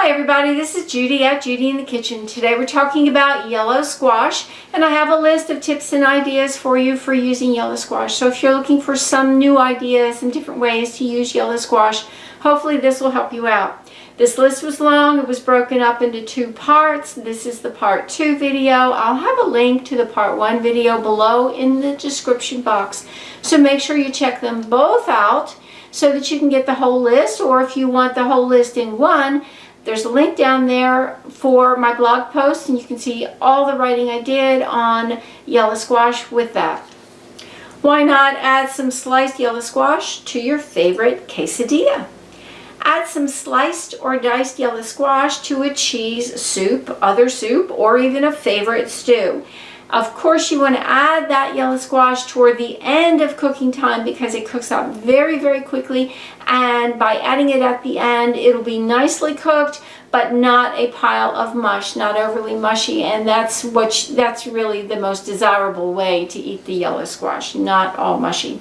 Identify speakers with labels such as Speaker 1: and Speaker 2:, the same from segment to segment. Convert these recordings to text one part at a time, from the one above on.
Speaker 1: Hi everybody, this is Judy at Judy in the Kitchen. Today we're talking about yellow squash, and I have a list of tips and ideas for you for using yellow squash. So if you're looking for some new ideas and different ways to use yellow squash, hopefully this will help you out. This list was long. It was broken up into two parts. This is the part 2 video. I'll have a link to the part 1 video below in the description box. So make sure you check them both out so that you can get the whole list, or if you want the whole list in one, there's a link down there for my blog post, and you can see all the writing I did on yellow squash with that. Why not add some sliced yellow squash to your favorite quesadilla? Add some sliced or diced yellow squash to a cheese soup, other soup, or even a favorite stew. Of course, you want to add that yellow squash toward the end of cooking time because it cooks out very, very quickly, and by adding it at the end, it'll be nicely cooked, but not a pile of mush, not overly mushy, and that's really the most desirable way to eat the yellow squash, not all mushy.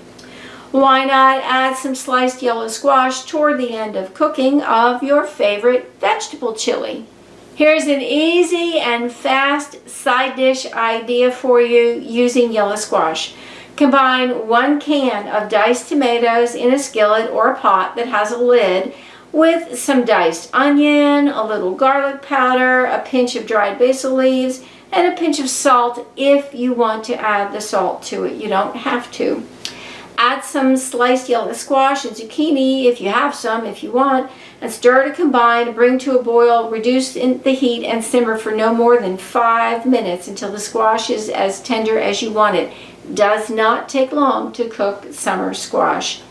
Speaker 1: Why not add some sliced yellow squash toward the end of cooking of your favorite vegetable chili? Here's an easy and fast side dish idea for you using yellow squash. Combine 1 can of diced tomatoes in a skillet or a pot that has a lid with some diced onion, a little garlic powder, a pinch of dried basil leaves, and a pinch of salt if you want to add the salt to it. You don't have to. Add some sliced yellow squash and zucchini if you have some, if you want, and stir to combine, bring to a boil, reduce the heat, and simmer for no more than 5 minutes until the squash is as tender as you want it. Does not take long to cook summer squash.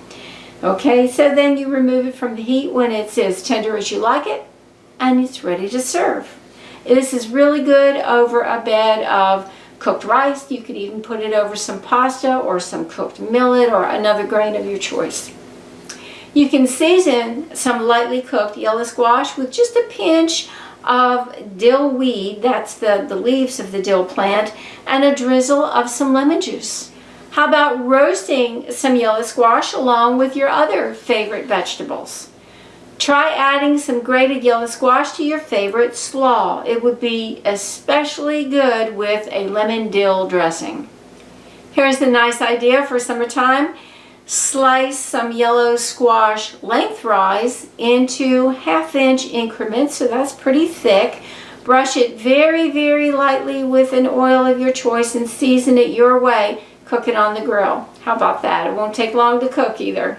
Speaker 1: Okay, so then you remove it from the heat when it's as tender as you like it, and it's ready to serve. This is really good over a bed of cooked rice. You could even put it over some pasta or some cooked millet or another grain of your choice. You can season some lightly cooked yellow squash with just a pinch of dill weed, that's the leaves of the dill plant, and a drizzle of some lemon juice. How about roasting some yellow squash along with your other favorite vegetables? Try adding some grated yellow squash to your favorite slaw. It would be especially good with a lemon dill dressing. Here's the nice idea for summertime. Slice some yellow squash lengthwise into 1/2-inch increments, so that's pretty thick. Brush it very, very lightly with an oil of your choice and season it your way. Cook it on the grill. How about that? It won't take long to cook either.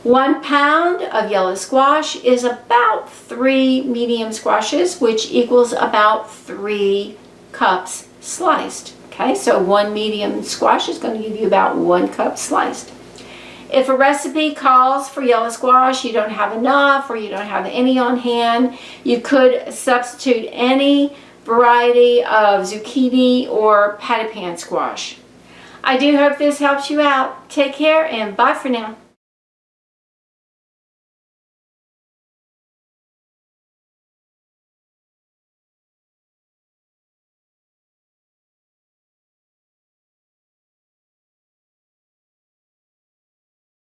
Speaker 1: 1 pound of yellow squash is about 3 medium squashes, which equals about 3 cups sliced. Okay, so 1 medium squash is going to give you about 1 cup sliced. If a recipe calls for yellow squash, you don't have enough or you don't have any on hand, you could substitute any variety of zucchini or patty pan squash. I do hope this helps you out. Take care and bye for now.